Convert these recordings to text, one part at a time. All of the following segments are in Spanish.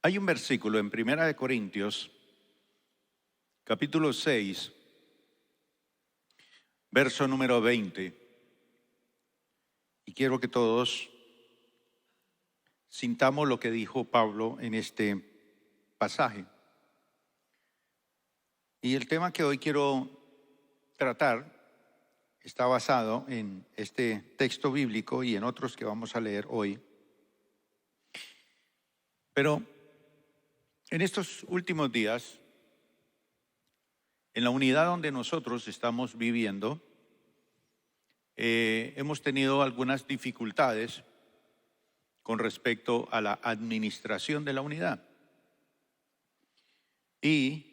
Hay un versículo en Primera de Corintios, capítulo 6, verso número 20, y quiero que todos sintamos lo que dijo Pablo en este pasaje. Y el tema que hoy quiero tratar está basado en este texto bíblico y en otros que vamos a leer hoy. Pero en estos últimos días, en la unidad donde nosotros estamos viviendo, hemos tenido algunas dificultades con respecto a la administración de la unidad. Y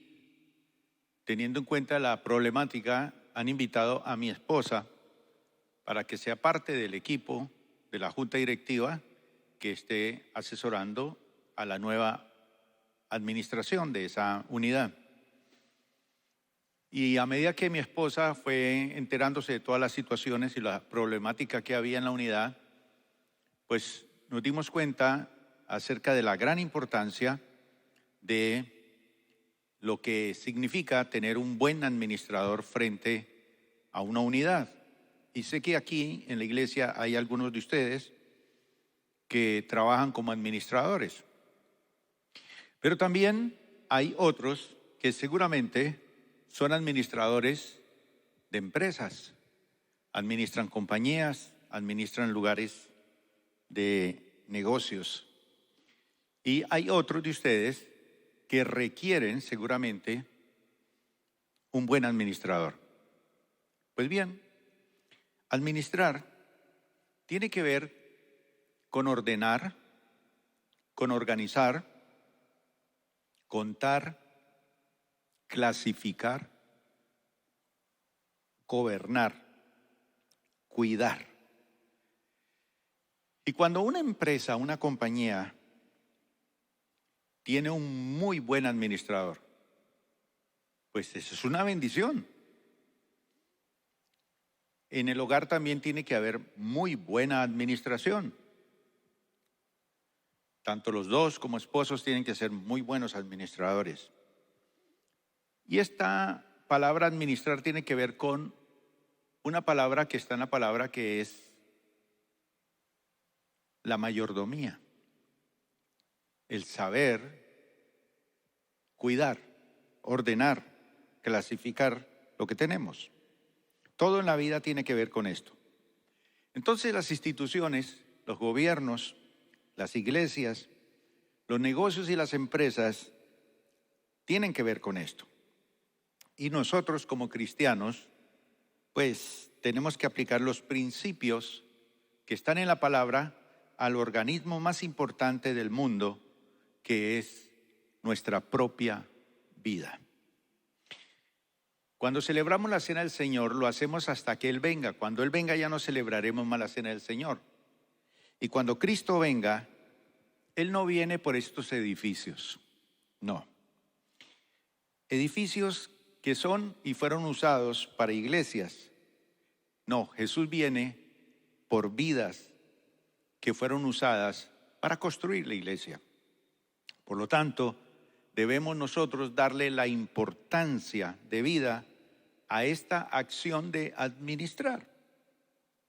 teniendo en cuenta la problemática, han invitado a mi esposa para que sea parte del equipo de la junta directiva que esté asesorando a la nueva administración de esa unidad. Y a medida que mi esposa fue enterándose de todas las situaciones y la problemática que había en la unidad, pues nos dimos cuenta acerca de la gran importancia de lo que significa tener un buen administrador frente a una unidad. Y sé que aquí en la iglesia hay algunos de ustedes que trabajan como administradores. Pero también hay otros que seguramente son administradores de empresas, administran compañías, administran lugares de negocios. Y hay otros de ustedes que requieren seguramente un buen administrador. Pues bien, administrar tiene que ver con ordenar, con organizar, contar, clasificar, gobernar, cuidar. Y cuando una empresa, una compañía, tiene un muy buen administrador, pues eso es una bendición. En el hogar también tiene que haber muy buena administración. Tanto los dos como esposos tienen que ser muy buenos administradores. Y esta palabra administrar tiene que ver con una palabra que está en la palabra que es la mayordomía. El saber cuidar, ordenar, clasificar lo que tenemos. Todo en la vida tiene que ver con esto. Entonces las instituciones, los gobiernos, las iglesias, los negocios y las empresas tienen que ver con esto. Y nosotros como cristianos, pues tenemos que aplicar los principios que están en la palabra al organismo más importante del mundo, que es nuestra propia vida. Cuando celebramos la Cena del Señor, lo hacemos hasta que Él venga. Cuando Él venga ya no celebraremos más la Cena del Señor. Y cuando Cristo venga, Él no viene por estos edificios, no. Edificios que son y fueron usados para iglesias. No, Jesús viene por vidas que fueron usadas para construir la iglesia. Por lo tanto, debemos nosotros darle la importancia de vida a esta acción de administrar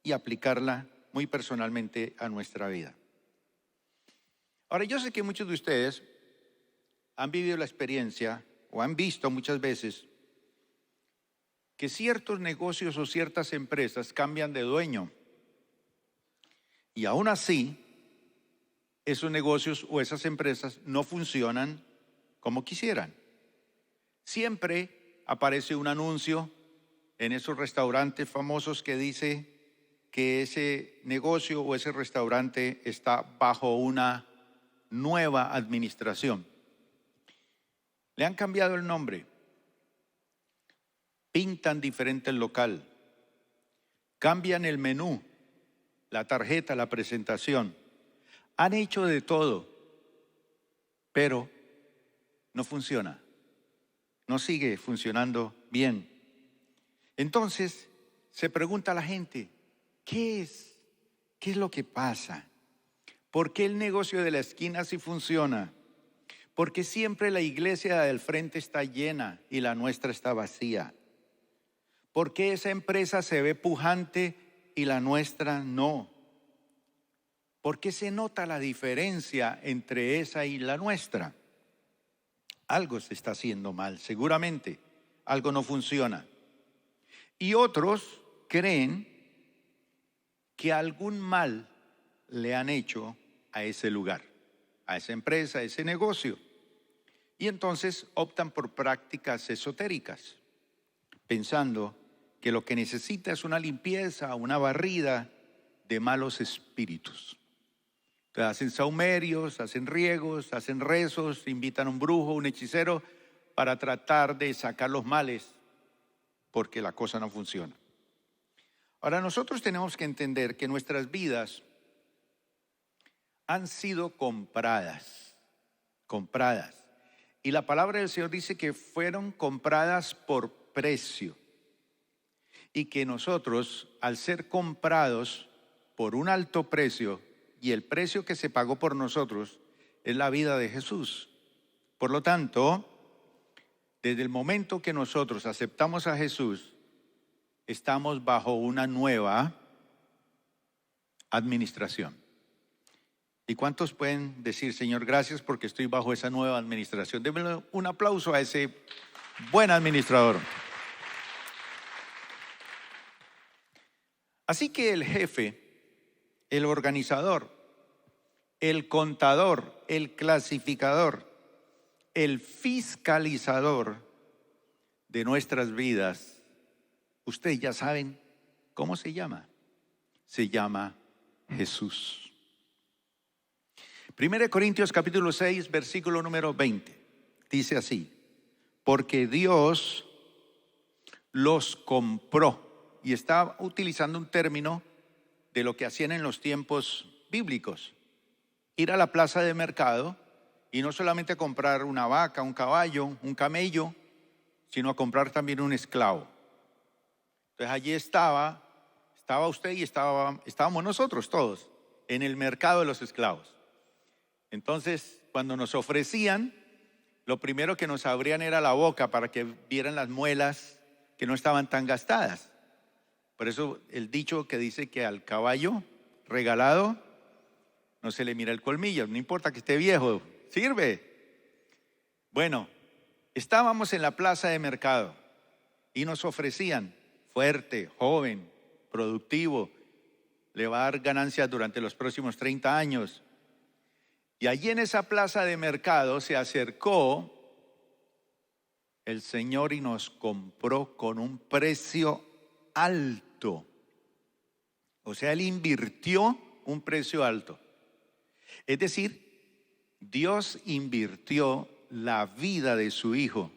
y aplicarla muy personalmente a nuestra vida. Ahora, yo sé que muchos de ustedes han vivido la experiencia o han visto muchas veces que ciertos negocios o ciertas empresas cambian de dueño y aún así esos negocios o esas empresas no funcionan como quisieran. Siempre aparece un anuncio en esos restaurantes famosos que dice que ese negocio o ese restaurante está bajo una nueva administración. Le han cambiado el nombre, pintan diferente el local, cambian el menú, la tarjeta, la presentación. Han hecho de todo, pero no funciona, no sigue funcionando bien. Entonces se pregunta a la gente, ¿qué es lo que pasa? ¿Por qué el negocio de la esquina sí funciona? ¿Por qué siempre la iglesia del frente está llena y la nuestra está vacía? ¿Por qué esa empresa se ve pujante y la nuestra no? ¿Por qué se nota la diferencia entre esa y la nuestra? Algo se está haciendo mal, seguramente. Algo no funciona. Y otros creen que algún mal le han hecho a ese lugar, a esa empresa, a ese negocio. Y entonces optan por prácticas esotéricas, pensando que lo que necesita es una limpieza, una barrida de malos espíritus. Entonces hacen sahumerios, hacen riegos, hacen rezos, invitan a un brujo, un hechicero, para tratar de sacar los males, porque la cosa no funciona. Ahora nosotros tenemos que entender que nuestras vidas han sido compradas. Y la palabra del Señor dice que fueron compradas por precio. Y que nosotros, al ser comprados por un alto precio, y el precio que se pagó por nosotros es la vida de Jesús. Por lo tanto, desde el momento que nosotros aceptamos a Jesús, estamos bajo una nueva administración. ¿Y cuántos pueden decir, Señor, gracias porque estoy bajo esa nueva administración? Denme un aplauso a ese buen administrador. Así que el jefe, el organizador, el contador, el clasificador, el fiscalizador de nuestras vidas, ustedes ya saben cómo se llama. Se llama Jesús. 1 Corintios capítulo 6, versículo número 20. Dice así: porque Dios los compró. Y está utilizando un término de lo que hacían en los tiempos bíblicos. Ir a la plaza de mercado y no solamente comprar una vaca, un caballo, un camello, sino a comprar también un esclavo. Entonces allí estaba usted y estábamos nosotros todos en el mercado de los esclavos. Entonces, cuando nos ofrecían, lo primero que nos abrían era la boca para que vieran las muelas que no estaban tan gastadas. Por eso el dicho que dice que al caballo regalado no se le mira el colmillo, no importa que esté viejo, sirve. Bueno, estábamos en la plaza de mercado y nos ofrecían fuerte, joven, productivo, le va a dar ganancias durante los próximos 30 años. Y allí en esa plaza de mercado se acercó el Señor y nos compró con un precio alto. O sea, Él invirtió un precio alto. Es decir, Dios invirtió la vida de su Hijo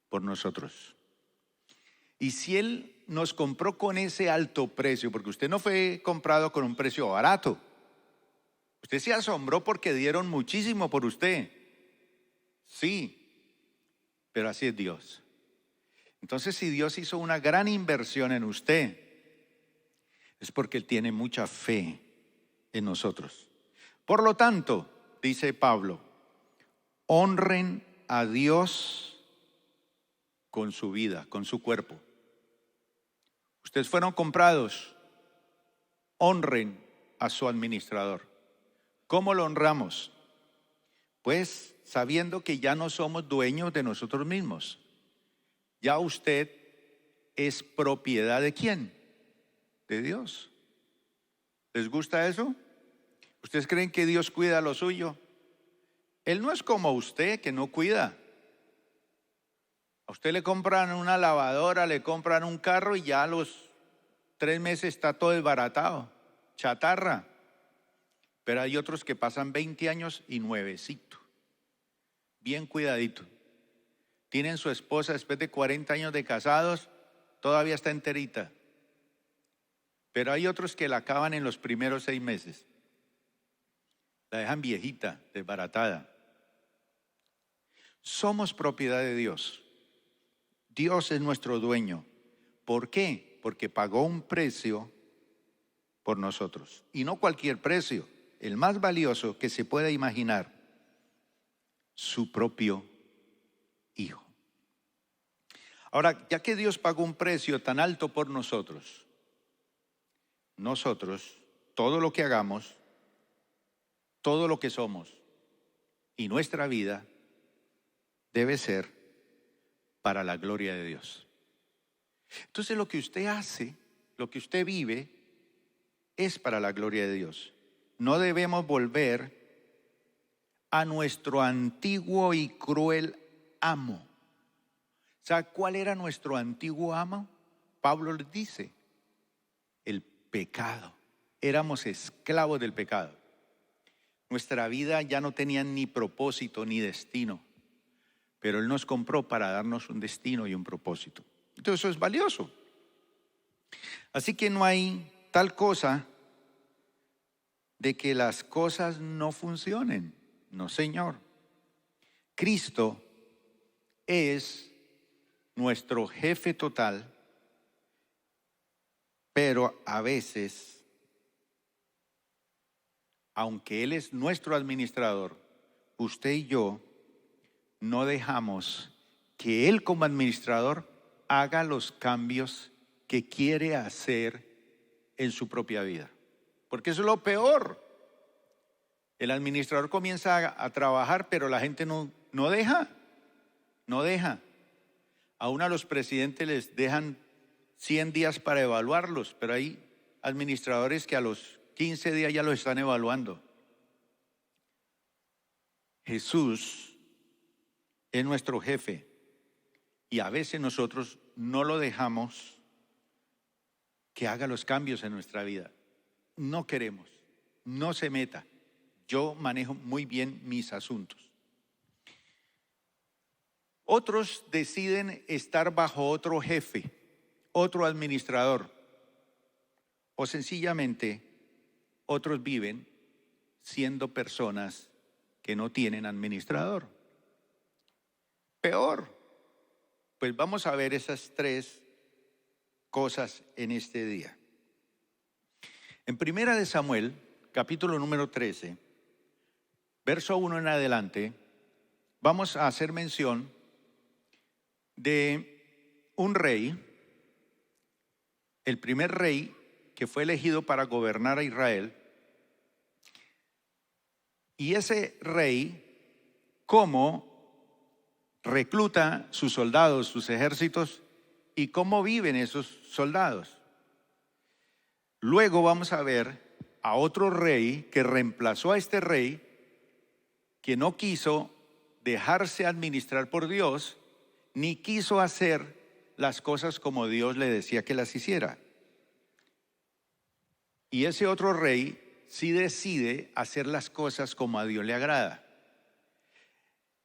por nosotros. Y si Él nos compró con ese alto precio, porque usted no fue comprado con un precio barato, usted se asombró porque dieron muchísimo por usted. Sí, pero así es Dios. Entonces, si Dios hizo una gran inversión en usted, es porque Él tiene mucha fe en nosotros. Por lo tanto, dice Pablo, honren a Dios con su vida, con su cuerpo. Ustedes fueron comprados, honren a su administrador. ¿Cómo lo honramos? Pues sabiendo que ya no somos dueños de nosotros mismos. Ya usted es propiedad ¿de quién? De Dios. ¿Les gusta eso? ¿Ustedes creen que Dios cuida lo suyo? Él no es como usted que no cuida. A usted le compran una lavadora, le compran un carro y ya a los 3 meses está todo desbaratado, chatarra. Pero hay otros que pasan 20 años y nuevecito, bien cuidadito. Tienen su esposa después de 40 años de casados, todavía está enterita. Pero hay otros que la acaban en los primeros 6 meses. La dejan viejita, desbaratada. Somos propiedad de Dios. Dios es nuestro dueño. ¿Por qué? Porque pagó un precio por nosotros. Y no cualquier precio, el más valioso que se pueda imaginar. su propio Hijo. Ahora, ya que Dios pagó un precio tan alto por nosotros, todo lo que hagamos, todo lo que somos y nuestra vida debe ser para la gloria de Dios. Entonces lo que usted hace, lo que usted vive, es para la gloria de Dios. No debemos volver a nuestro antiguo y cruel amo. ¿Sabe cuál era nuestro antiguo amo? Pablo les dice, el pecado. Éramos esclavos del pecado. Nuestra vida ya no tenía ni propósito ni destino, pero Él nos compró para darnos un destino y un propósito. Entonces eso es valioso. Así que no hay tal cosa de que las cosas no funcionen. No, Señor. Cristo es nuestro jefe total, pero a veces, aunque Él es nuestro administrador, usted y yo no dejamos que Él como administrador haga los cambios que quiere hacer en su propia vida. Porque eso es lo peor. El administrador comienza a trabajar, pero la gente no deja. Aún a los presidentes les dejan 100 días para evaluarlos, pero hay administradores que a los 15 días ya los están evaluando. Jesús es nuestro jefe y a veces nosotros no lo dejamos que haga los cambios en nuestra vida. No queremos, no se meta. Yo manejo muy bien mis asuntos. Otros deciden estar bajo otro jefe, otro administrador, o sencillamente otros viven siendo personas que no tienen administrador. Peor, pues vamos a ver esas tres cosas en este día. En Primera de Samuel, capítulo número 13, verso 1 en adelante, vamos a hacer mención de un rey, el primer rey que fue elegido para gobernar a Israel. Y ese rey, cómo recluta sus soldados, sus ejércitos, y cómo viven esos soldados. Luego vamos a ver a otro rey que reemplazó a este rey, que no quiso dejarse administrar por Dios, ni quiso hacer las cosas como Dios le decía que las hiciera. Y ese otro rey sí decide hacer las cosas como a Dios le agrada.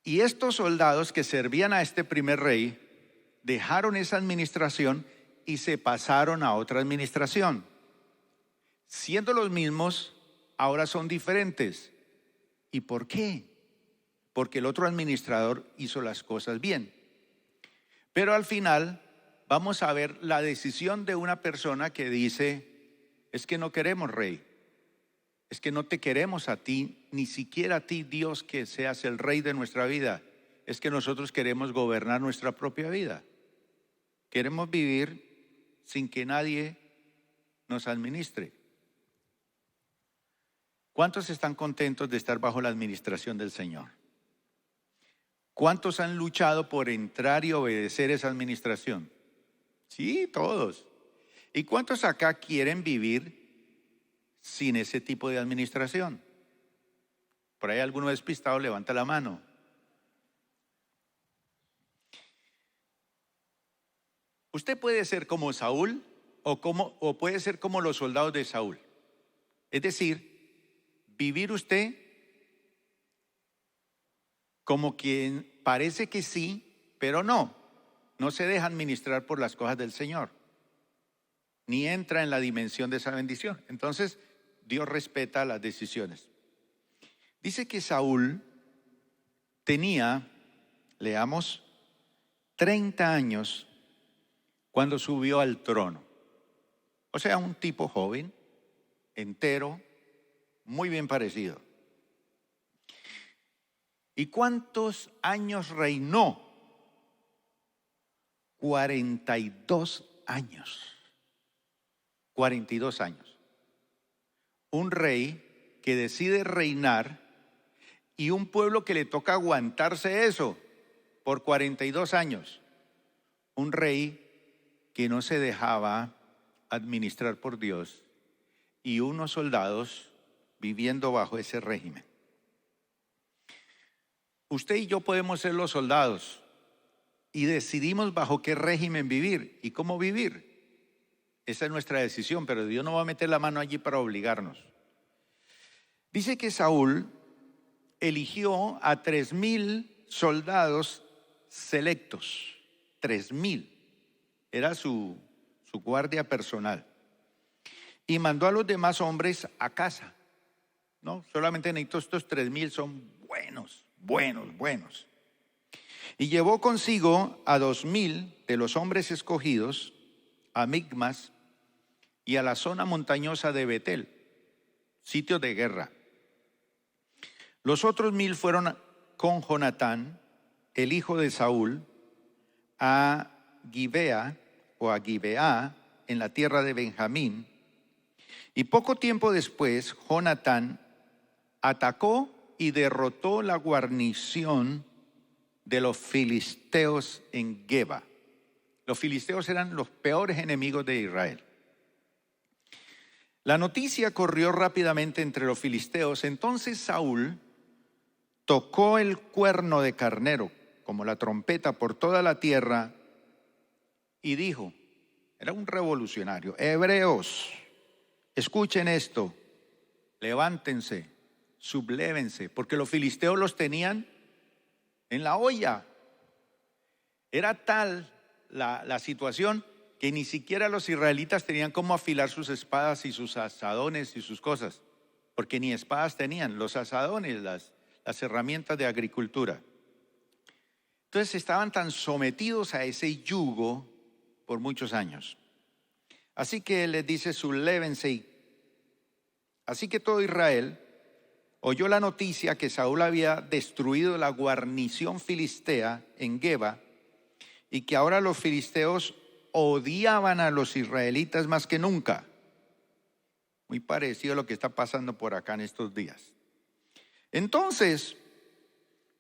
Y estos soldados que servían a este primer rey dejaron esa administración y se pasaron a otra administración. Siendo los mismos, ahora son diferentes. ¿Y por qué? Porque el otro administrador hizo las cosas bien. Pero al final vamos a ver la decisión de una persona que dice, es que no queremos rey, es que no te queremos a ti, ni siquiera a ti, Dios, que seas el rey de nuestra vida. Es que nosotros queremos gobernar nuestra propia vida. Queremos vivir sin que nadie nos administre. ¿Cuántos están contentos de estar bajo la administración del Señor? ¿Cuántos han luchado por entrar y obedecer esa administración? Sí, todos. ¿Y cuántos acá quieren vivir sin ese tipo de administración? Por ahí alguno despistado levanta la mano. Usted puede ser como Saúl o puede ser como los soldados de Saúl. Es decir, vivir usted como quien parece que sí, pero no se deja administrar por las cosas del Señor, ni entra en la dimensión de esa bendición. Entonces, Dios respeta las decisiones. Dice que Saúl tenía, leamos, 30 años cuando subió al trono. O sea, un tipo joven, entero, muy bien parecido. ¿Y cuántos años reinó? 42 años. 42 años. Un rey que decide reinar y un pueblo que le toca aguantarse eso por 42 años. Un rey que no se dejaba administrar por Dios y unos soldados viviendo bajo ese régimen. Usted y yo podemos ser los soldados y decidimos bajo qué régimen vivir y cómo vivir. Esa es nuestra decisión, pero Dios no va a meter la mano allí para obligarnos. Dice que Saúl eligió a 3,000 soldados selectos. 3,000. Era su guardia personal. Y mandó a los demás hombres a casa. No, solamente necesito estos 3,000, son buenos. Y llevó consigo a 2,000 de los hombres escogidos a Micmas y a la zona montañosa de Betel, sitio de guerra. Los otros 1,000 fueron con Jonatán, el hijo de Saúl, a Gibeá en la tierra de Benjamín. Y poco tiempo después, Jonatán atacó y derrotó la guarnición de los filisteos en Geba. Los filisteos eran los peores enemigos de Israel. La noticia corrió rápidamente entre los filisteos. Entonces Saúl tocó el cuerno de carnero, como la trompeta, por toda la tierra y dijo, era un revolucionario: hebreos, escuchen esto, levántense, sublévense, porque los filisteos los tenían en la olla. Era tal la situación que ni siquiera los israelitas tenían cómo afilar sus espadas y sus azadones y sus cosas, porque ni espadas tenían, los azadones, las herramientas de agricultura. Entonces estaban tan sometidos a ese yugo por muchos años. Así que les dice: sublévense. Así que todo Israel oyó la noticia que Saúl había destruido la guarnición filistea en Geba y que ahora los filisteos odiaban a los israelitas más que nunca. Muy parecido a lo que está pasando por acá en estos días. Entonces,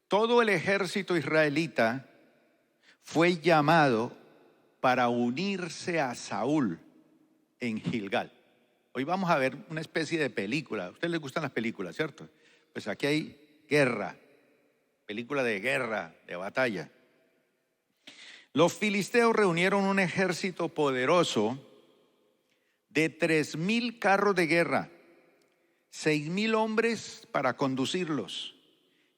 todo el ejército israelita fue llamado para unirse a Saúl en Gilgal. Hoy vamos a ver una especie de película. A ustedes les gustan las películas, ¿cierto? Pues aquí hay guerra, película de guerra, de batalla. Los filisteos reunieron un ejército poderoso de 3,000 carros de guerra, 6,000 hombres para conducirlos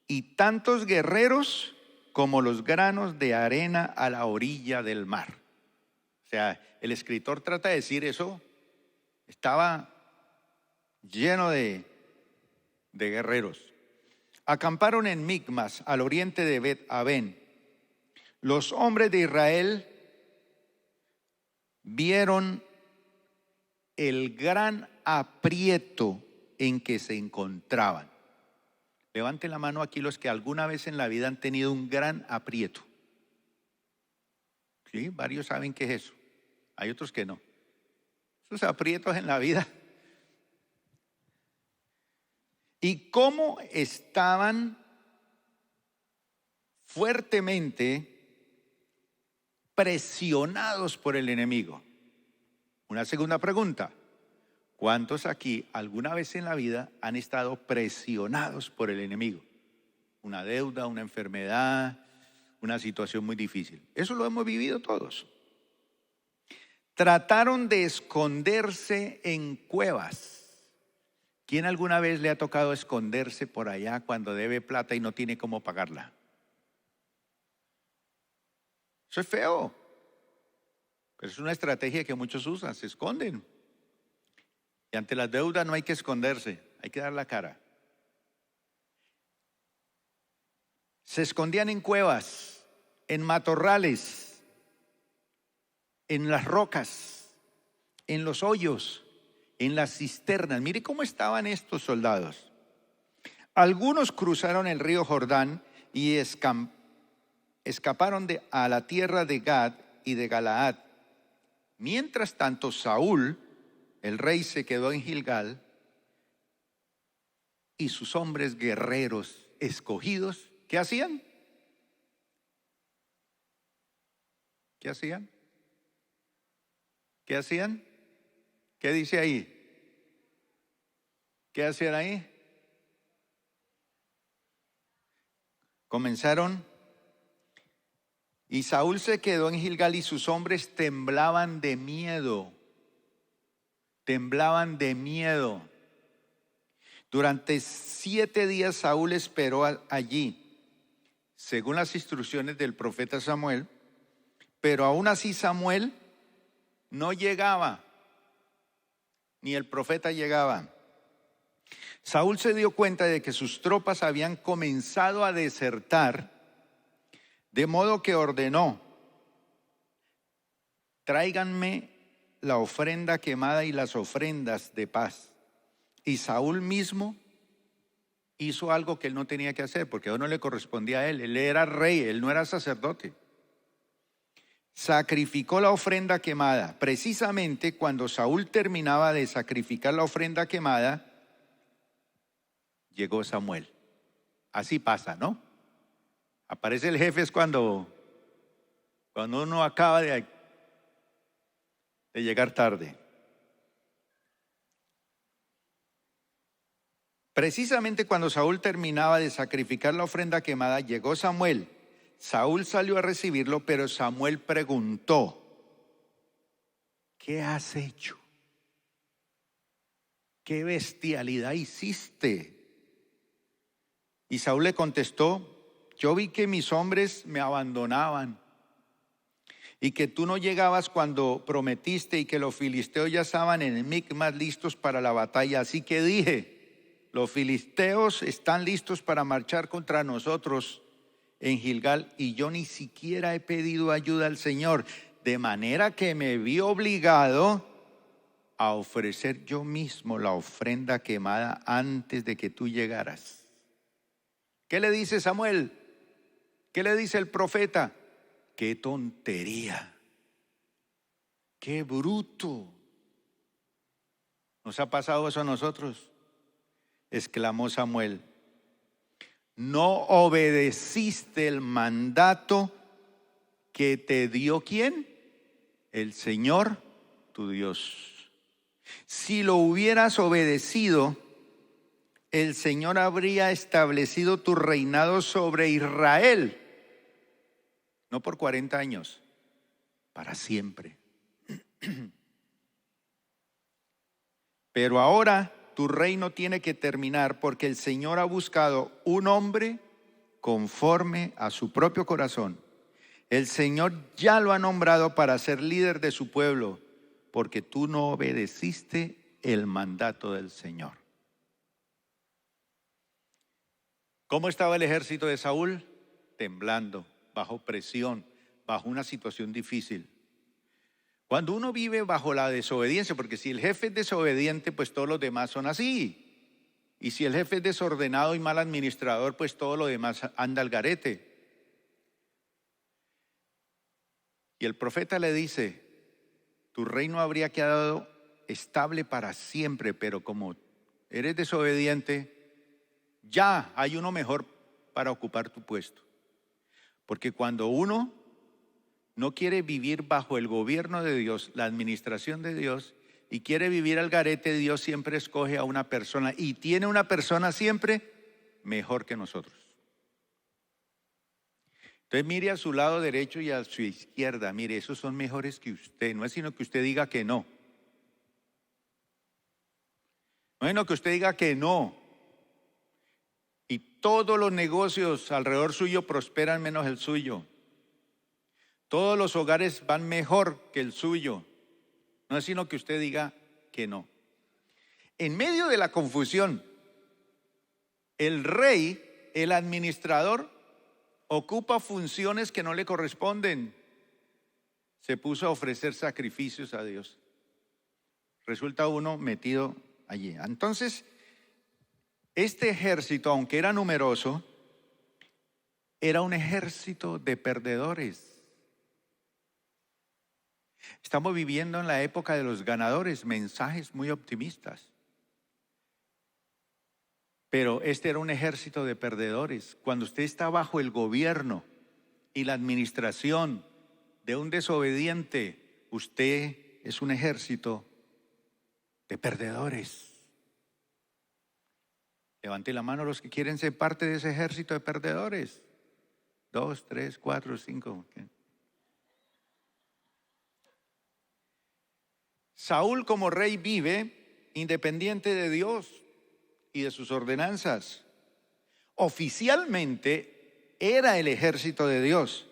y tantos guerreros como los granos de arena a la orilla del mar. O sea, el escritor trata de decir eso. Estaba lleno de guerreros. Acamparon en Micmas, al oriente de Bet-Aven. Los hombres de Israel vieron el gran aprieto en que se encontraban. Levanten la mano aquí los que alguna vez en la vida han tenido un gran aprieto. Sí, varios saben qué es eso. Hay otros que no. Esos aprietos en la vida. Y cómo estaban fuertemente presionados por el enemigo. Una segunda pregunta: ¿cuántos aquí alguna vez en la vida han estado presionados por el enemigo? Una deuda, una enfermedad, una situación muy difícil. Eso lo hemos vivido todos. Trataron de esconderse en cuevas. ¿Quién alguna vez le ha tocado esconderse por allá cuando debe plata y no tiene cómo pagarla? Eso es feo. Pero es una estrategia que muchos usan, se esconden. Y ante las deudas no hay que esconderse, hay que dar la cara. Se escondían en cuevas, en matorrales, en las rocas, en los hoyos, en las cisternas. Mire cómo estaban estos soldados. Algunos cruzaron el río Jordán y escaparon a la tierra de Gad y de Galaad. Mientras tanto, Saúl, el rey, se quedó en Gilgal, y sus hombres guerreros escogidos, ¿qué hacían? ¿Qué hacían? ¿Qué hacían? ¿Qué dice ahí? ¿Qué hacían ahí? Comenzaron, y Saúl se quedó en Gilgal y sus hombres temblaban de miedo. Temblaban de miedo. Durante 7 días Saúl esperó allí, según las instrucciones del profeta Samuel, pero aún así Samuel no llegaba, ni el profeta llegaba. Saúl se dio cuenta de que sus tropas habían comenzado a desertar, de modo que ordenó: tráiganme la ofrenda quemada y las ofrendas de paz. Y Saúl mismo hizo algo que él no tenía que hacer, porque no le correspondía a él. Él era rey, él no era sacerdote. Sacrificó la ofrenda quemada. Precisamente cuando Saúl terminaba de sacrificar la ofrenda quemada, llegó Samuel. Así pasa, ¿no? Aparece el jefe es cuando uno acaba de llegar tarde. Precisamente cuando Saúl terminaba de sacrificar la ofrenda quemada, llegó Samuel. Saúl salió a recibirlo, pero Samuel preguntó: ¿qué has hecho? ¿Qué bestialidad hiciste? Y Saúl le contestó: yo vi que mis hombres me abandonaban y que tú no llegabas cuando prometiste, y que los filisteos ya estaban en Micmas listos para la batalla. Así que dije: los filisteos están listos para marchar contra nosotros en Gilgal, y yo ni siquiera he pedido ayuda al Señor, de manera que me vi obligado a ofrecer yo mismo la ofrenda quemada antes de que tú llegaras. ¿Qué le dice Samuel? ¿Qué le dice el profeta? ¡Qué tontería! ¡Qué bruto! ¿Nos ha pasado eso a nosotros? Exclamó Samuel. ¿No obedeciste el mandato que te dio quién? El Señor tu Dios. Si lo hubieras obedecido, el Señor habría establecido tu reinado sobre Israel, no por 40 años, para siempre. Pero ahora tu reino tiene que terminar, porque el Señor ha buscado un hombre conforme a su propio corazón. El Señor ya lo ha nombrado para ser líder de su pueblo, porque tú no obedeciste el mandato del Señor. ¿Cómo estaba el ejército de Saúl? Temblando, bajo presión, bajo una situación difícil. Cuando uno vive bajo la desobediencia, porque si el jefe es desobediente, pues todos los demás son así. Y si el jefe es desordenado y mal administrador, pues todo lo demás anda al garete. Y el profeta le dice: tu reino habría quedado estable para siempre, pero como eres desobediente, ya hay uno mejor para ocupar tu puesto. Porque cuando uno no quiere vivir bajo el gobierno de Dios, la administración de Dios, y quiere vivir al garete, Dios siempre escoge a una persona, y tiene una persona siempre mejor que nosotros. Entonces mire a su lado derecho y a su izquierda. Mire, esos son mejores que usted. No es sino que usted diga que no. No es sino que usted diga que no. Y todos los negocios alrededor suyo prosperan menos el suyo. Todos los hogares van mejor que el suyo. No es sino que usted diga que no. En medio de la confusión, el rey, el administrador, ocupa funciones que no le corresponden. Se puso a ofrecer sacrificios a Dios. Resulta uno metido allí. Entonces, este ejército, aunque era numeroso, era un ejército de perdedores. Estamos viviendo en la época de los ganadores, mensajes muy optimistas. Pero este era un ejército de perdedores. Cuando usted está bajo el gobierno y la administración de un desobediente, usted es un ejército de perdedores. Levante la mano los que quieren ser parte de ese ejército de perdedores. 2, 3, 4, 5. Saúl como rey vive independiente de Dios y de sus ordenanzas. Oficialmente era el ejército de Dios,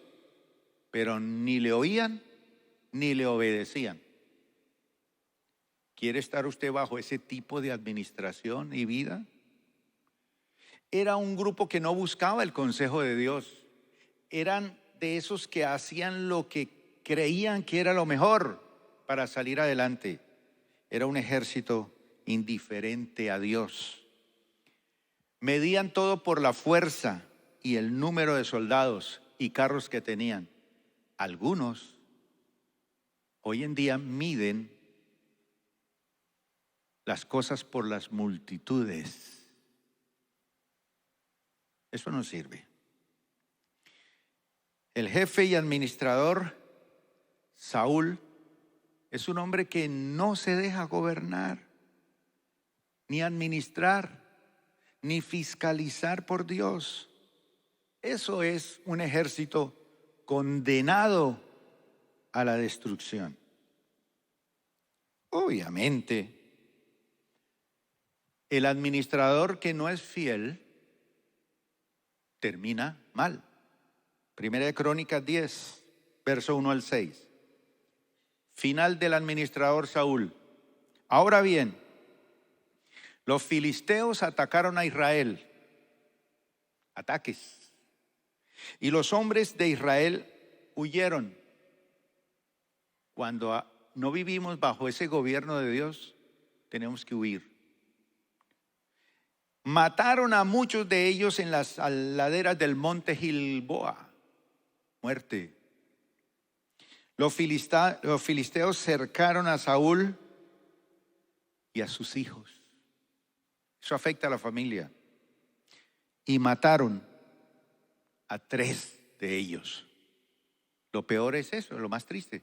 pero ni le oían ni le obedecían. ¿Quiere estar usted bajo ese tipo de administración y vida? Era un grupo que no buscaba el consejo de Dios. Eran de esos que hacían lo que creían que era lo mejor para salir adelante. Era un ejército indiferente a Dios. Medían todo por la fuerza y el número de soldados y carros que tenían. Algunos hoy en día miden las cosas por las multitudes. Eso no sirve. El jefe y administrador, Saúl, es un hombre que no se deja gobernar, ni administrar, ni fiscalizar por Dios. Eso es un ejército condenado a la destrucción. Obviamente, el administrador que no es fiel termina mal. Primera de Crónicas 10, verso 1 al 6. Final del administrador Saúl. Ahora bien, los filisteos atacaron a Israel. Ataques. Y los hombres de Israel huyeron. Cuando no vivimos bajo ese gobierno de Dios, tenemos que huir. Mataron a muchos de ellos en las laderas del monte Gilboa. Muerte. Los filisteos cercaron a Saúl y a sus hijos. Eso afecta a la familia. Y mataron a 3 de ellos. Lo peor es eso, lo más triste.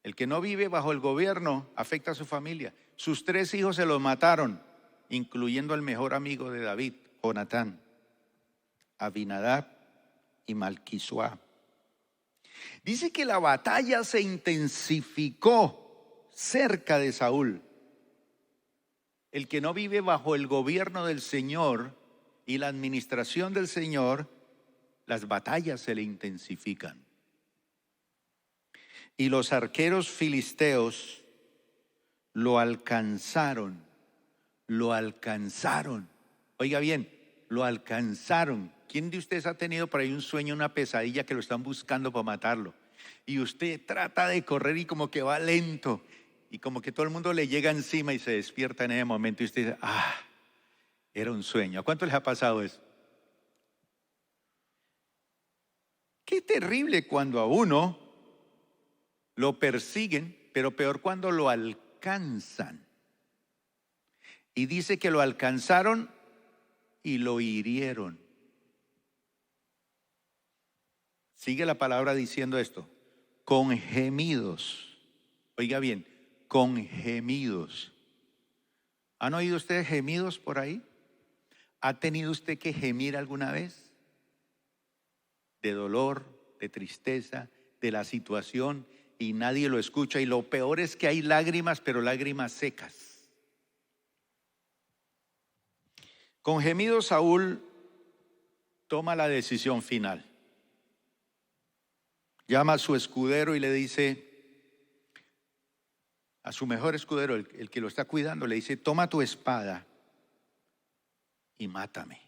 El que no vive bajo el gobierno afecta a su familia. Sus 3 hijos se los mataron, incluyendo al mejor amigo de David, Jonatán, Abinadab y Malquisuá. Dice que la batalla se intensificó cerca de Saúl. El que no vive bajo el gobierno del Señor y la administración del Señor, las batallas se le intensifican. Y los arqueros filisteos lo alcanzaron. Oiga bien, lo alcanzaron. ¿Quién de ustedes ha tenido por ahí un sueño, una pesadilla que lo están buscando para matarlo? Y usted trata de correr y como que va lento. Y como que todo el mundo le llega encima y se despierta en ese momento. Y usted dice, era un sueño. ¿A cuánto les ha pasado eso? Qué terrible cuando a uno lo persiguen, pero peor cuando lo alcanzan. Y dice que lo alcanzaron y lo hirieron. Sigue la palabra diciendo esto, con gemidos. Oiga bien, con gemidos. ¿Han oído ustedes gemidos por ahí? ¿Ha tenido usted que gemir alguna vez? De dolor, de tristeza, de la situación, y nadie lo escucha. Y lo peor es que hay lágrimas, pero lágrimas secas. Con gemidos Saúl toma la decisión final. Llama a su escudero y le dice, a su mejor escudero, el que lo está cuidando, le dice, toma tu espada y mátame.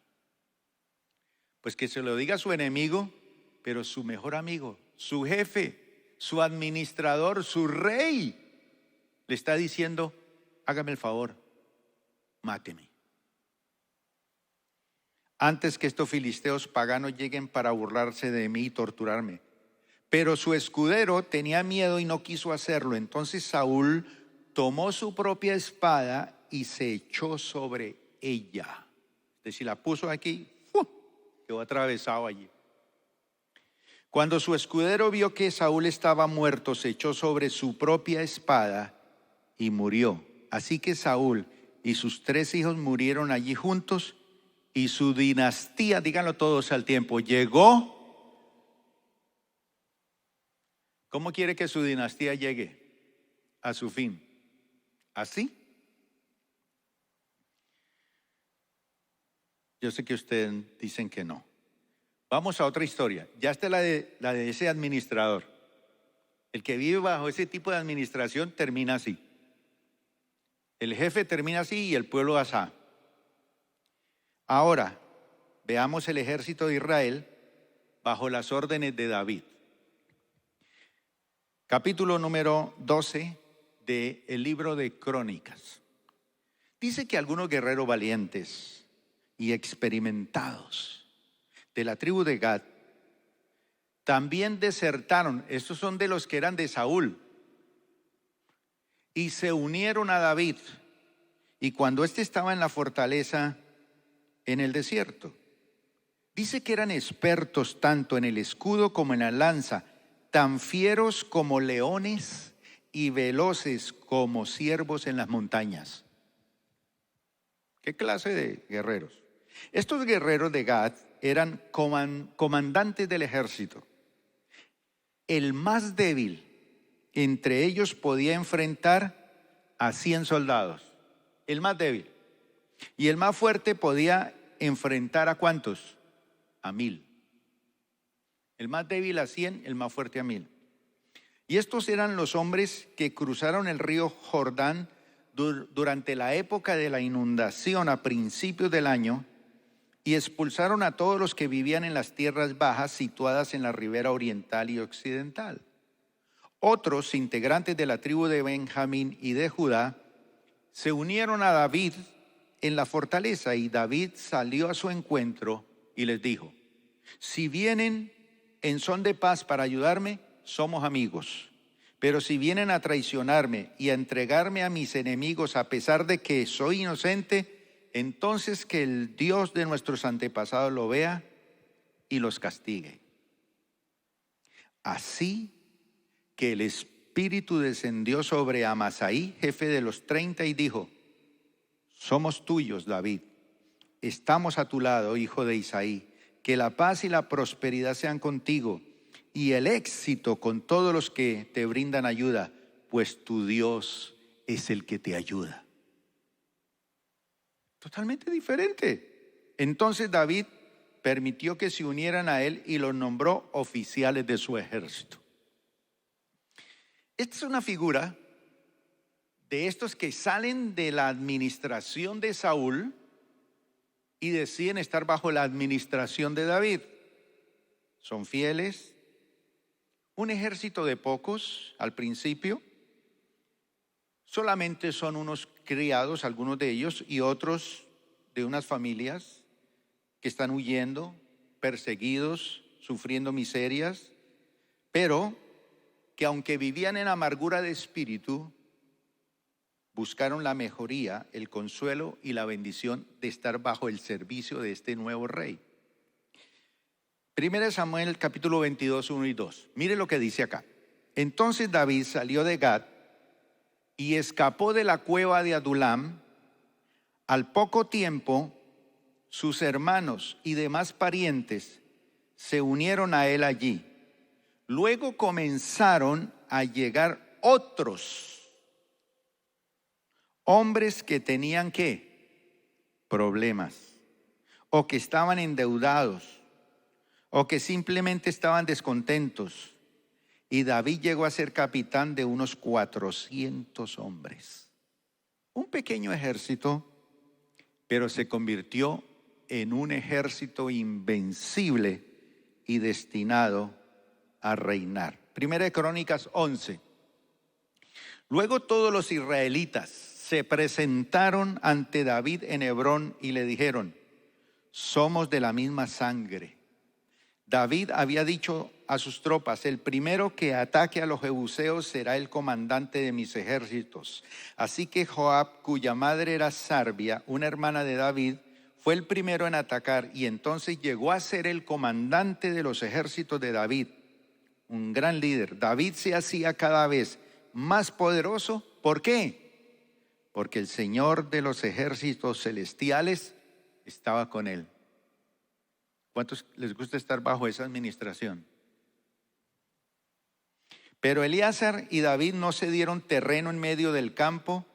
Pues que se lo diga a su enemigo, pero su mejor amigo, su jefe, su administrador, su rey, le está diciendo, hágame el favor, máteme. antes que estos filisteos paganos lleguen para burlarse de mí y torturarme. Pero su escudero tenía miedo y no quiso hacerlo. Entonces Saúl tomó su propia espada y se echó sobre ella. Es decir, la puso aquí, quedó atravesado allí. Cuando su escudero vio que Saúl estaba muerto, se echó sobre su propia espada y murió. Así que Saúl y sus 3 hijos murieron allí juntos, y su dinastía, díganlo todos al tiempo, llegó. ¿Cómo quiere que su dinastía llegue a su fin? ¿Así? Yo sé que ustedes dicen que no. Vamos a otra historia. Ya está la de ese administrador. El que vive bajo ese tipo de administración termina así. El jefe termina así y el pueblo así. Ahora, veamos el ejército de Israel bajo las órdenes de David. Capítulo número 12 del libro de Crónicas. Dice que algunos guerreros valientes y experimentados de la tribu de Gad también desertaron. Estos son de los que eran de Saúl. Y se unieron a David. Y cuando éste estaba en la fortaleza, en el desierto, dice que eran expertos tanto en el escudo como en la lanza, tan fieros como leones y veloces como ciervos en las montañas. ¿Qué clase de guerreros? Estos guerreros de Gad eran comandantes del ejército. El más débil entre ellos podía enfrentar a 100 soldados. El más débil. Y el más fuerte podía enfrentar ¿a cuántos? A 1000. El más débil a 100, el más fuerte a 1000. Y estos eran los hombres que cruzaron el río Jordán durante la época de la inundación a principios del año y expulsaron a todos los que vivían en las tierras bajas situadas en la ribera oriental y occidental. Otros integrantes de la tribu de Benjamín y de Judá se unieron a David en la fortaleza, y David salió a su encuentro y les dijo: si vienen en son de paz para ayudarme, somos amigos. Pero si vienen a traicionarme y a entregarme a mis enemigos a pesar de que soy inocente, entonces que el Dios de nuestros antepasados lo vea y los castigue. Así que el Espíritu descendió sobre Amasaí, jefe de los 30, y dijo: somos tuyos, David. Estamos a tu lado, hijo de Isaí. Que la paz y la prosperidad sean contigo, y el éxito con todos los que te brindan ayuda, pues tu Dios es el que te ayuda. Totalmente diferente. Entonces David permitió que se unieran a él y los nombró oficiales de su ejército. Esta es una figura de estos que salen de la administración de Saúl y deciden estar bajo la administración de David. Son fieles, un ejército de pocos al principio, solamente son unos criados, algunos de ellos, y otros de unas familias que están huyendo, perseguidos, sufriendo miserias, pero que aunque vivían en amargura de espíritu, buscaron la mejoría, el consuelo y la bendición de estar bajo el servicio de este nuevo rey. 1 Samuel capítulo 22, 1 y 2. Mire lo que dice acá. Entonces David salió de Gad y escapó de la cueva de Adulam. Al poco tiempo, sus hermanos y demás parientes se unieron a él allí. Luego comenzaron a llegar otros hombres que tenían ¿qué? Problemas, o que estaban endeudados, o que simplemente estaban descontentos. Y David llegó a ser capitán de unos 400 hombres. Un pequeño ejército, pero se convirtió en un ejército invencible y destinado a reinar. Primera de Crónicas 11. Luego todos los israelitas se presentaron ante David en Hebrón y le dijeron: somos de la misma sangre. David había dicho a sus tropas: el primero que ataque a los jebuseos será el comandante de mis ejércitos. Así que Joab, cuya madre era Sarbia, una hermana de David, fue el primero en atacar y entonces llegó a ser el comandante de los ejércitos de David, un gran líder. David se hacía cada vez más poderoso. ¿Por qué? Porque el Señor de los ejércitos celestiales estaba con él. ¿Cuántos les gusta estar bajo esa administración? Pero Eleazar y David no se dieron terreno en medio del campo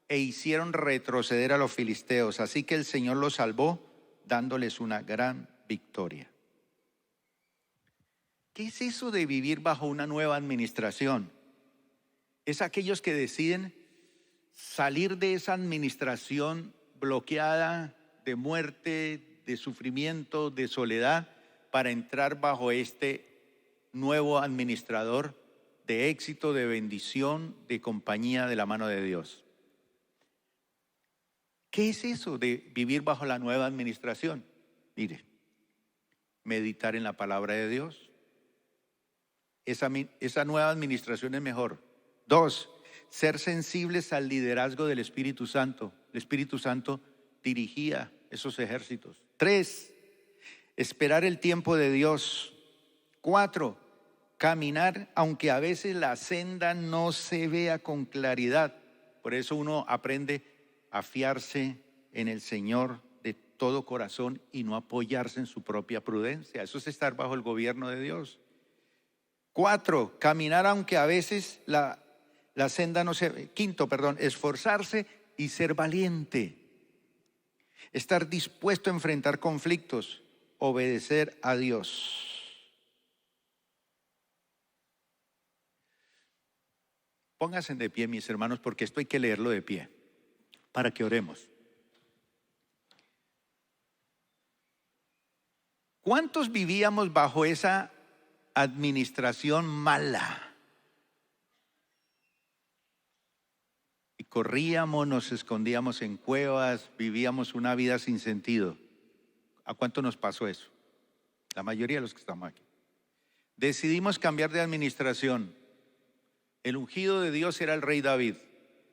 e hicieron retroceder a los filisteos. Así que el Señor los salvó, dándoles una gran victoria. ¿Qué es eso de vivir bajo una nueva administración? Es aquellos que deciden salir de esa administración bloqueada de muerte, de sufrimiento, de soledad, para entrar bajo este nuevo administrador de éxito, de bendición, de compañía de la mano de Dios. ¿Qué es eso de vivir bajo la nueva administración? Mire, meditar en la palabra de Dios. Esa nueva administración es mejor. 2, ser sensibles al liderazgo del Espíritu Santo. El Espíritu Santo dirigía esos ejércitos. 3, esperar el tiempo de Dios. 4, caminar aunque a veces la senda no se vea con claridad. Por eso uno aprende a fiarse en el Señor de todo corazón y no apoyarse en su propia prudencia. Eso es estar bajo el gobierno de Dios. 4, caminar aunque a veces la senda no se ve. 5, esforzarse y ser valiente. Estar dispuesto a enfrentar conflictos, obedecer a Dios. Pónganse de pie, mis hermanos, porque esto hay que leerlo de pie, para que oremos. ¿Cuántos vivíamos bajo esa administración mala? Y corríamos, nos escondíamos en cuevas, vivíamos una vida sin sentido. ¿A cuánto nos pasó eso? La mayoría de los que estamos aquí. Decidimos cambiar de administración. El ungido de Dios era el rey David.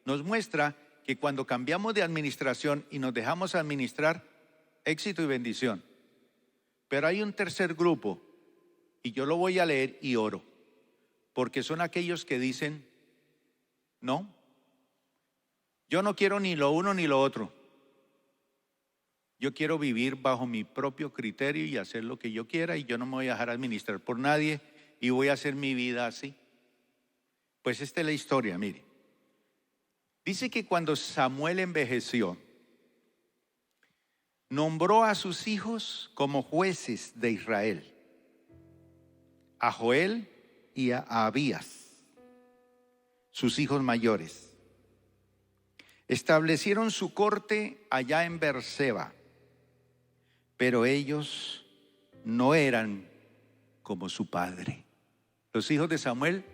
Nos muestra que cuando cambiamos de administración y nos dejamos administrar, éxito y bendición. Pero hay un tercer grupo, y yo lo voy a leer y oro, porque son aquellos que dicen: no, yo no quiero ni lo uno ni lo otro. Yo quiero vivir bajo mi propio criterio y hacer lo que yo quiera, y yo no me voy a dejar administrar por nadie y voy a hacer mi vida así. Pues esta es la historia, mire. Dice que cuando Samuel envejeció, nombró a sus hijos como jueces de Israel, a Joel y a Abías, sus hijos mayores. Establecieron su corte allá en Berseba, pero ellos no eran como su padre. Los hijos de Samuel,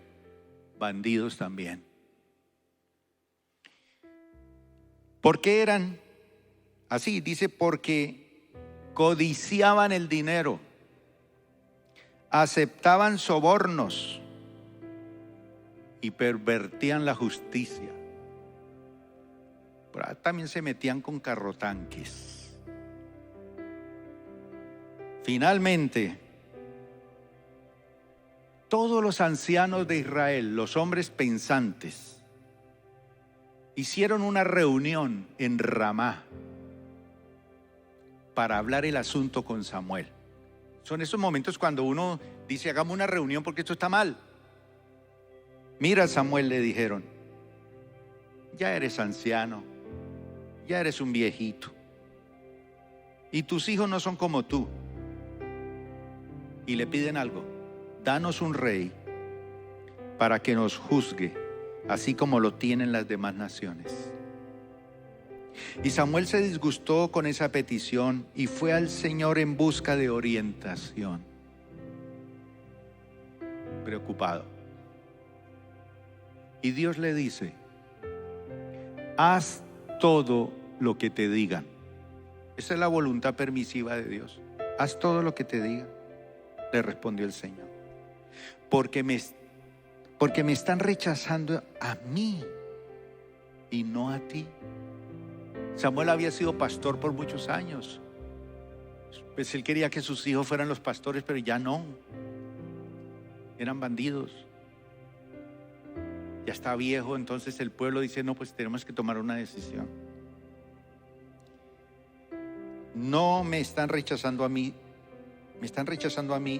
bandidos también. ¿Por qué eran así? Dice: porque codiciaban el dinero, aceptaban sobornos y pervertían la justicia. Pero también se metían con carrotanques. Finalmente, todos los ancianos de Israel, los hombres pensantes, hicieron una reunión en Ramá para hablar el asunto con Samuel. Son esos momentos cuando uno dice: hagamos una reunión porque esto está mal. Mira, Samuel, le dijeron, ya eres anciano, ya eres un viejito, y tus hijos no son como tú. Y le piden algo: danos un rey para que nos juzgue, así como lo tienen las demás naciones. Y Samuel se disgustó con esa petición y fue al Señor en busca de orientación, preocupado. Y Dios le dice: haz todo lo que te digan, Esa es la voluntad permisiva de Dios. Haz todo lo que te diga, le respondió el Señor. Porque me están rechazando a mí y no a ti. Samuel había sido pastor por muchos años. Pues él quería que sus hijos fueran los pastores, pero ya no. Eran bandidos. Ya está viejo, entonces el pueblo dice, no, pues tenemos que tomar una decisión. No me están rechazando a mí,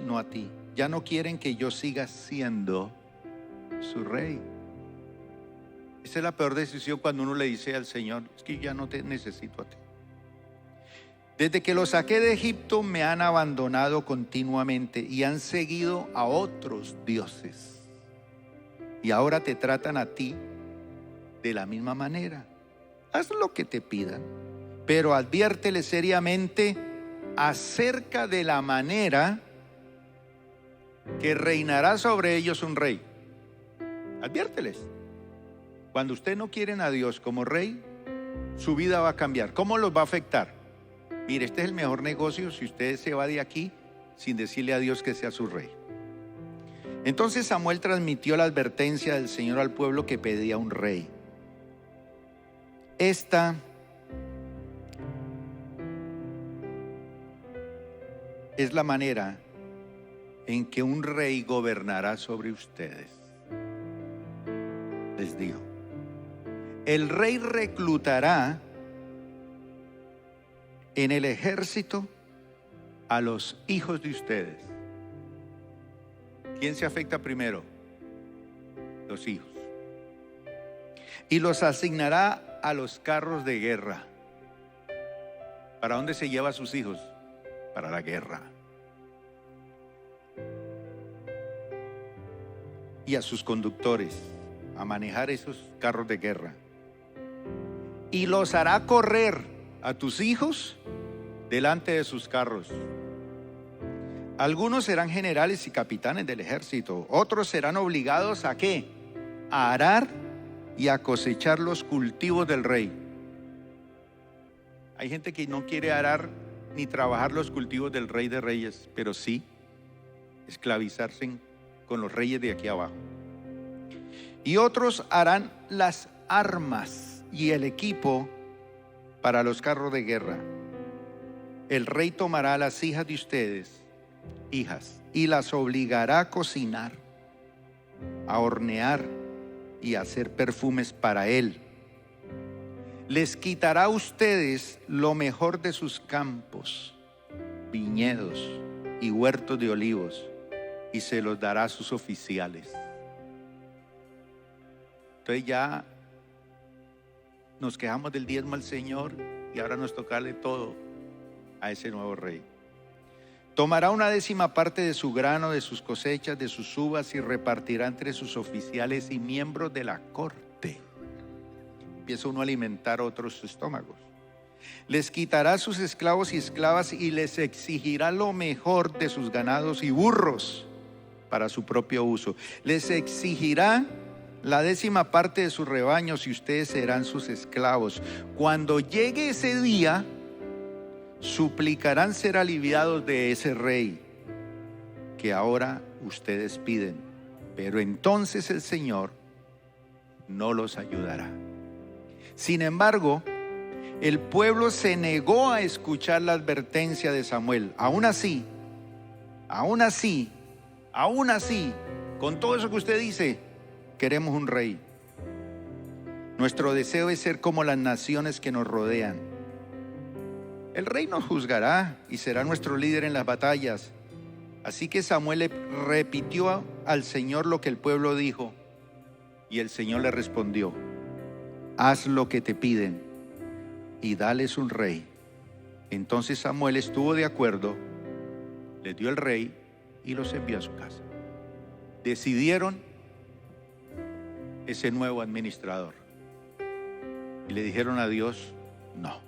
no a ti. Ya no quieren que yo siga siendo su rey. Esa es la peor decisión cuando uno le dice al Señor, es que ya no te necesito a ti. Desde que los saqué de Egipto me han abandonado continuamente y han seguido a otros dioses. Y ahora te tratan a ti de la misma manera. Haz lo que te pidan, pero adviérteles seriamente acerca de la manera que reinará sobre ellos un rey. Adviérteles. Cuando ustedes no quieren a Dios como rey, su vida va a cambiar. ¿Cómo los va a afectar? Mire, este es el mejor negocio si usted se va de aquí sin decirle a Dios que sea su rey. Entonces Samuel transmitió la advertencia del Señor al pueblo que pedía un rey. Esta es la manera en que un rey gobernará sobre ustedes. Les digo, el rey reclutará en el ejército a los hijos de ustedes. ¿Quién se afecta primero? Los hijos. Y los asignará a los carros de guerra. ¿Para dónde se lleva a sus hijos? Para la guerra. Y a sus conductores a manejar esos carros de guerra. Y los hará correr a tus hijos delante de sus carros. Algunos serán generales y capitanes del ejército. Otros serán obligados ¿a qué? A arar y a cosechar los cultivos del rey. Hay gente que no quiere arar ni trabajar los cultivos del rey de reyes, pero sí esclavizarse con los reyes de aquí abajo. Y otros harán las armas y el equipo para los carros de guerra. El rey tomará a las hijas de ustedes, hijas, y las obligará a cocinar, a hornear y a hacer perfumes para él. Les quitará a ustedes lo mejor de sus campos, viñedos y huertos de olivos, y se los dará a sus oficiales. Entonces ya nos quejamos del diezmo al Señor y ahora nos toca darle todo a ese nuevo rey. Tomará una 10% de su grano, de sus cosechas, de sus uvas y repartirá entre sus oficiales y miembros de la corte. Empieza uno a alimentar otros estómagos. Les quitará sus esclavos y esclavas y les exigirá lo mejor de sus ganados y burros para su propio uso. Les exigirá la 10% de sus rebaños y ustedes serán sus esclavos. Cuando llegue ese día, suplicarán ser aliviados de ese rey que ahora ustedes piden, pero entonces el Señor no los ayudará. Sin embargo, el pueblo se negó a escuchar la advertencia de Samuel. Aún así, con todo eso que usted dice, queremos un rey. Nuestro deseo es ser como las naciones que nos rodean. El rey nos juzgará y será nuestro líder en las batallas. Así que Samuel le repitió al Señor lo que el pueblo dijo, y el Señor le respondió: haz lo que te piden y dales un rey. Entonces Samuel estuvo de acuerdo, le dio el rey y los envió a su casa. Decidieron ese nuevo administrador y le dijeron a Dios: no.